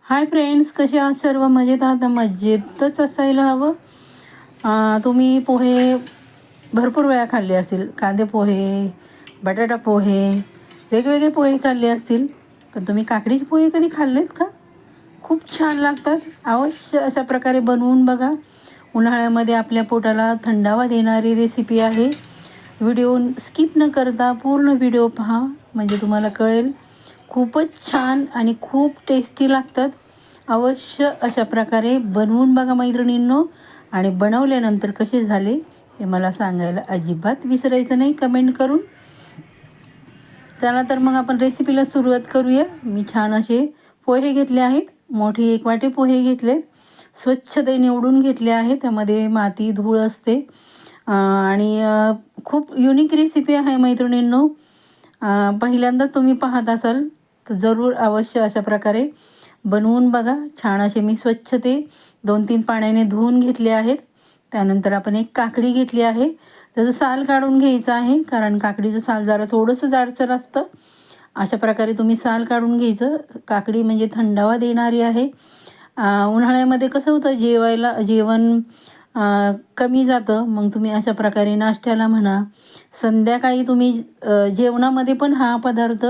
Hi friends, कसे आहात? सर्व मजेत आहात? मजेतच असायला हवं. तुम्ही पोहे भरपूर वेळा खाल्ले असतील. कांदे पोहे, बटाटा पोहे, वेगवेगळे पोहे खाल्ले असतील. पण तुम्ही काकडीचे पोहे कधी खाल्लेत का? खूप छान लागतात. अवश्य अशा प्रकारे बनवून बघा. उन्हाळ्यामध्ये आपल्या पोटाला थंडावा देणारी रेसिपी आहे. व्हिडिओ स्किप न करता पूर्ण व्हिडिओ पहा, म्हणजे तुम्हाला कळेल. खूपच छान आणि खूप टेस्टी लागतात. अवश्य अशा प्रकारे बनवून बघा मैत्रिणींनो, आणि बनवल्यानंतर कसे झाले ते मला सांगायला अजिबात विसरायचं नाही कमेंट करून. चला तर मग आपण रेसिपीला सुरुवात करूया. मी छान असे पोहे घेतले आहेत. मोठी एक वाटी पोहे घेतले. स्वच्छ ते निवडून घेतले आहे. त्यामध्ये माती धूळ असते. आणि खूप युनिक रेसिपी आहे मैत्रिणींनो. पहिल्यांदा तुम्ही पाहत असाल तर जरूर अवश्य अशा प्रकारे बनवून बघा. छान असे मी स्वच्छ ते 2-3 पाण्याने धुवून घेतले आहेत. त्यानंतर आपण एक काकडी घेतली आहे. त्याचं साल काढून घ्यायचं आहे, कारण काकडीचं साल जरा थोडंसं जाडसर असतं. अशा प्रकारे तुम्ही साल काढून घ्यायचं. काकडी म्हणजे थंडावा देणारी आहे. उन्हाळ्यामध्ये कसं होतं, जेवण कमी जातं. मग तुम्ही अशा प्रकारे नाश्त्याला म्हणा, संध्याकाळी तुम्ही जेवणामध्ये पण हा पदार्थ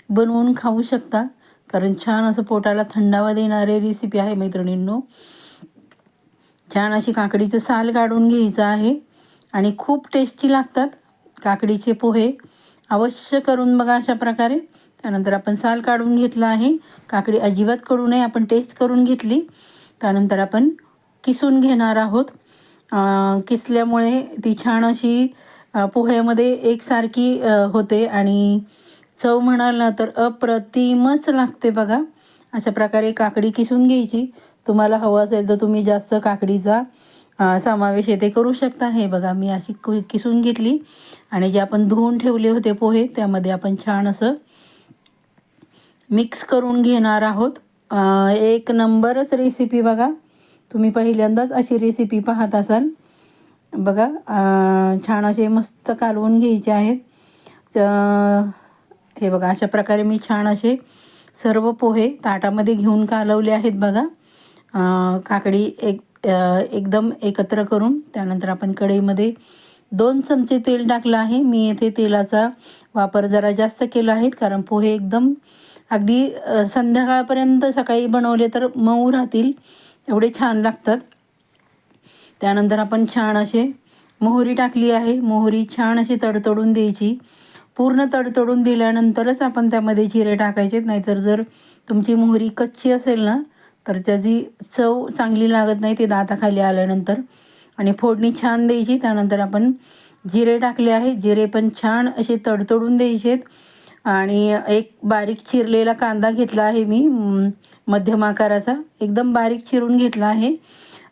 बनवून खाऊ शकता, कारण छान असं पोटाला थंडावा देणारी रेसिपी आहे मैत्रिणींनो. छान अशी काकडीचं साल काढून घ्यायचं आहे आणि खूप टेस्टी लागतात काकडीचे पोहे. अवश्य करून बघा अशा प्रकारे. त्यानंतर आपण साल काढून घेतलं आहे. काकडी अजिबात कडू नये, आपण टेस्ट करून घेतली. त्यानंतर आपण किसून घेणार आहोत. किसल्यामुळे ती छान अशी पोह्यामध्ये एकसारखी होते आणि चव म्हणाल ना तर अप्रतिमच लागते बघा. अशा प्रकारे काकडी किसून घ्यायची. तुम्हाला हवं असेल तर तुम्ही जास्त काकडीचा समावेश येथे करू शकता. हे बघा, मी अशी किसून घेतली आणि जे आपण धुवून ठेवले होते पोहे, त्यामध्ये आपण छान असं मिक्स करून घेणार आहोत. एक नंबरच रेसिपी बघा. तुम्ही पहिल्यांदाच अशी रेसिपी पाहत असाल. बघा, छान असे मस्त कालवून घ्यायचे आहेत. हे बघा, अशा प्रकारे मी छान असे सर्व पोहे ताटामध्ये घेऊन कालवले आहेत बघा. काकडी एकदम एकत्र करून. त्यानंतर आपण कढईमध्ये 2 चमचे तेल टाकलं आहे. मी येथे तेलाचा वापर जरा जास्त केला आहे, कारण पोहे एकदम अगदी संध्याकाळपर्यंत सकाळी बनवले तर मऊ राहतील, एवढे छान लागतात. त्यानंतर आपण छान असे मोहरी टाकली आहे. मोहरी छान अशी तडतडून द्यायची. पूर्ण तडतडून दिल्यानंतरच आपण त्यामध्ये जिरे टाकायचे. नाहीतर जर तुमची मोहरी कच्ची असेल ना, तर त्याची चव चांगली लागत नाही ते दाताखाली आल्यानंतर. आणि फोडणी छान द्यायची. त्यानंतर आपण जिरे टाकले आहे. जिरे पण छान असे तडतडून द्यायचेत. आणि एक बारीक चिरलेला कांदा घेतला आहे मी, मध्यम आकाराचा, एकदम बारीक चिरून घेतला आहे.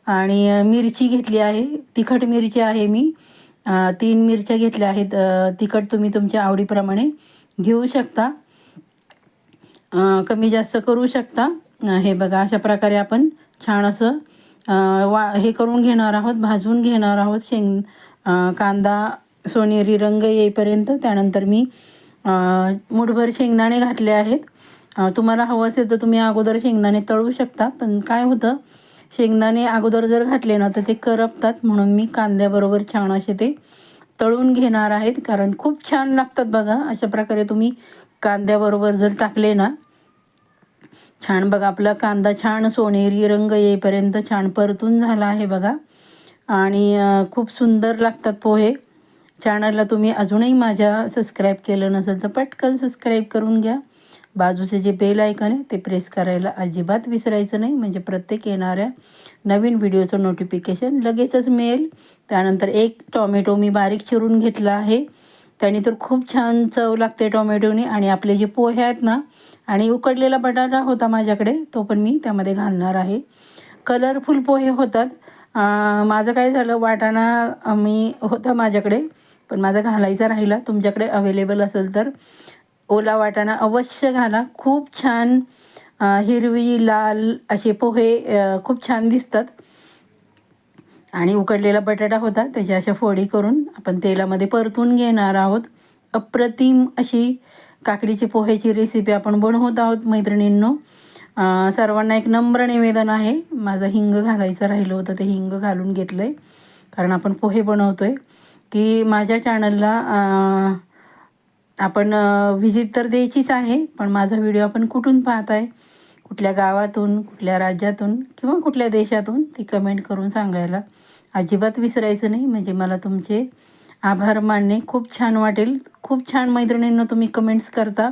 आणि मिरची घेतली आहे. तिखट मिरची आहे मी 3 मिरच्या घेतल्या आहेत. तिखट तुम्ही तुमच्या आवडीप्रमाणे घेऊ शकता, कमी जास्त करू शकता. हे बघा, अशा प्रकारे आपण छान असं हे करून घेणार आहोत, भाजून घेणार आहोत कांदा सोनेरी रंग येईपर्यंत. त्यानंतर मी मुठभर शेंगदाणे घातले आहेत. तुम्हाला हवं असेल तर तुम्ही अगोदर शेंगदाणे तळू शकता, पण काय होतं, शेंगदाणे अगोदर जर घातले ना तर ते करपतात. म्हणून मी कांद्याबरोबर छान असे ते तळून घेणार आहेत, कारण खूप छान लागतात बघा. अशा प्रकारे तुम्ही कांद्याबरोबर जर टाकले ना, छान बघा, आपला कांदा छान सोनेरी रंग येईपर्यंत छान परतून झाला आहे बघा. आणि खूप सुंदर लागतात पोहे. चॅनलला तुम्ही अजूनही माझ्या सबस्क्राईब केलं नसेल तर पटकन सबस्क्राईब करून घ्या. बाजूचे जे बेल आयकॉन आहे ते प्रेस करायला अजिबात विसरायचं नाही, म्हणजे प्रत्येक येणाऱ्या नवीन व्हिडिओचं नोटिफिकेशन लगेचच मिळेल. त्यानंतर एक टॉमॅटो मी बारीक चिरून घेतला आहे. त्याने तर खूप छान चव लागते टॉमॅटोने. आणि आपले जे पोहे आहेत ना, आणि उकडलेला बटाटा होता माझ्याकडे, तो पण मी त्यामध्ये घालणार आहे. कलरफुल पोहे होतात. माझं काय झालं, वाटाणा मी होता माझ्याकडे, पण माझा घालायचा राहिला. तुमच्याकडे अवेलेबल असेल तर ओला वाटाणा अवश्य घाला. खूप छान हिरवी लाल असे पोहे खूप छान दिसतात. आणि उकडलेला बटाटा होता, त्याच्या अशा फोडी करून आपण तेलामध्ये परतून घेणार आहोत. अप्रतिम अशी काकडीची पोह्याची रेसिपी आपण बनवत आहोत मैत्रिणींनो. सर्वांना एक नम्र निवेदन आहे, माझं हिंग घालायचं राहिलं होतं ते हिंग घालून घेतलं आहे. कारण आपण पोहे बनवतो आहे की माझ्या चॅनलला आपण व्हिजिट तर द्यायचीच आहे, पण माझा व्हिडिओ आपण कुठून पाहताय, कुठल्या गावातून, कुठल्या राज्यातून किंवा कुठल्या देशातून ती कमेंट करून सांगायला अजिबात विसरायचं नाही. म्हणजे मला तुमचे आभार मानणे खूप छान वाटेल. खूप छान मैत्रिणींनो तुम्ही कमेंट्स करता.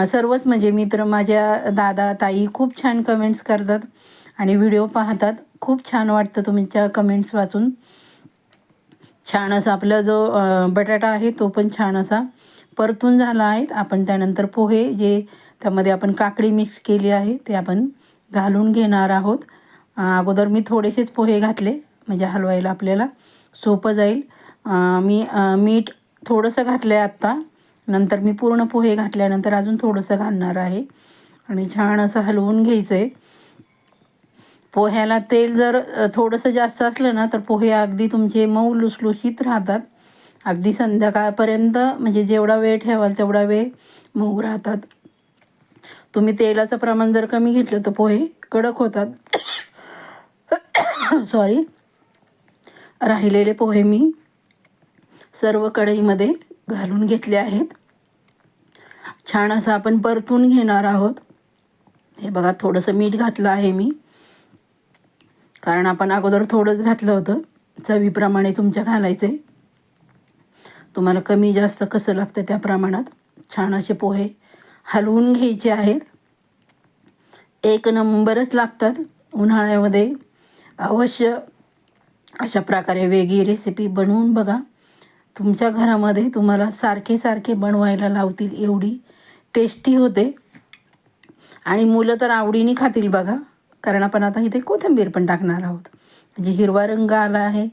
सर्वच म्हणजे मित्र, माझ्या दादा ताई खूप छान कमेंट्स करतात आणि व्हिडिओ पाहतात. खूप छान वाटतं तुमच्या कमेंट्स वाचून. छान असा आपला जो बटाटा आहे तो पण छान असा परतून झाला आहे. आपण त्यानंतर पोहे जे त्यामध्ये आपण काकडी मिक्स केली आहे ते आपण घालून घेणार आहोत. अगोदर मी थोडेसेच पोहे घातले म्हणजे हलवायला आपल्याला सोपं जाईल. मी मीठ थोडंसं घातलं आहे आत्ता, नंतर मी पूर्ण पोहे घातल्यानंतर अजून थोडंसं घालणार आहे आणि छान असं हलवून घ्यायचं आहे. पोह्याला तेल जर थोडंसं जास्त असलं ना तर पोहे अगदी तुमचे मऊ लुसलुशीत राहतात. अगदी संध्याकाळपर्यंत म्हणजे जेवढा वेळ ठेवाल तेवढा वेळ मऊ राहतात. तुम्ही तेलाचं प्रमाण जर कमी घेतलं तर पोहे कडक होतात. सॉरी. राहिलेले पोहे मी सर्व कढईमध्ये घालून घेतले आहेत. छान असं आपण परतून घेणार आहोत. हे बघा, थोडंसं मीठ घातलं आहे मी, कारण आपण अगोदर थोडंच घातलं होतं. चवीप्रमाणे तुमच्या घालायचं आहे, तुम्हाला कमी जास्त कसं लागतं त्या प्रमाणात. छान असे पोहे हलवून घ्यायचे आहेत. एक नंबरच लागतात. उन्हाळ्यामध्ये अवश्य अशा प्रकारे वेगळी रेसिपी बनवून बघा. तुमच्या घरामध्ये तुम्हाला सारखे सारखे बनवायला लावतील एवढी टेस्टी होते आणि मुलं तर आवडीने खातील बघा. कारण आपण आता इथे कोथिंबीर पण टाकणार आहोत. म्हणजे हिरवा रंग आला आहे,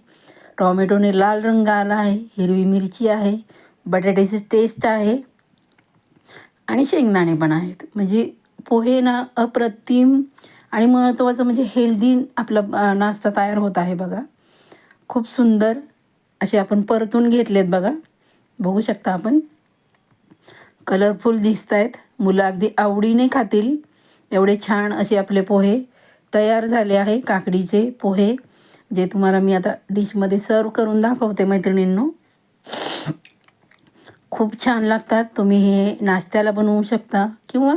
टॉमॅटोने लाल रंग आला आहे, हिरवी मिरची आहे, बटाट्याची टेस्ट आहे आणि शेंगदाणे पण आहेत. म्हणजे पोहे ना अप्रतिम आणि महत्त्वाचं म्हणजे हेल्दी आपला नाश्ता तयार होत आहे बघा. खूप सुंदर असे आपण परतून घेतलेत बघा. बघू शकता आपण, कलरफुल दिसत आहेत. मुलं अगदी आवडीने खातील एवढे छान असे आपले पोहे तयार झाले आहे. काकडीचे पोहे जे तुम्हाला मी आता डिशमध्ये सर्व करून दाखवते मैत्रिणींनो. खूप छान लागतात. तुम्ही हे नाश्त्याला बनवू शकता किंवा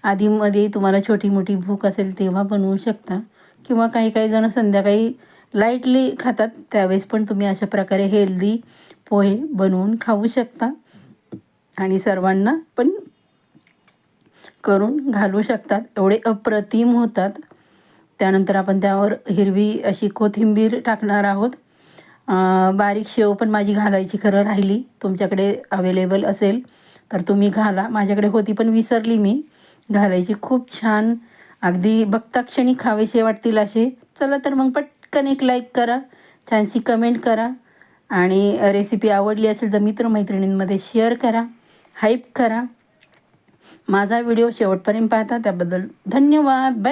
आधीमध्ये तुम्हाला छोटी मोठी भूक असेल तेव्हा बनवू शकता, किंवा काही काही जण संध्याकाळी लाईटली खातात त्यावेळेस पण तुम्ही अशा प्रकारे हेल्दी पोहे बनवून खाऊ शकता आणि सर्वांना पण करून घालू शकतात. एवढे अप्रतिम होतात. त्यानंतर आपण त्यावर हिरवी अशी कोथिंबीर टाकणार आहोत. बारीक शेव पण माझी घालायची खरं राहिली. तुमच्याकडे अवेलेबल असेल तर तुम्ही घाला. माझ्याकडे होती पण विसरली मी घालायची. खूप छान, अगदी बघता क्षणी खावेसे वाटतील असे. चला तर मग पटकन एक लाईक करा, छानशी कमेंट करा आणि रेसिपी आवडली असेल तर मित्रमैत्रिणींमध्ये शेअर करा, हाईप करा. माझा व्हिडिओ शेवटपर्यंत पाहता त्याबद्दल धन्यवाद. बाय.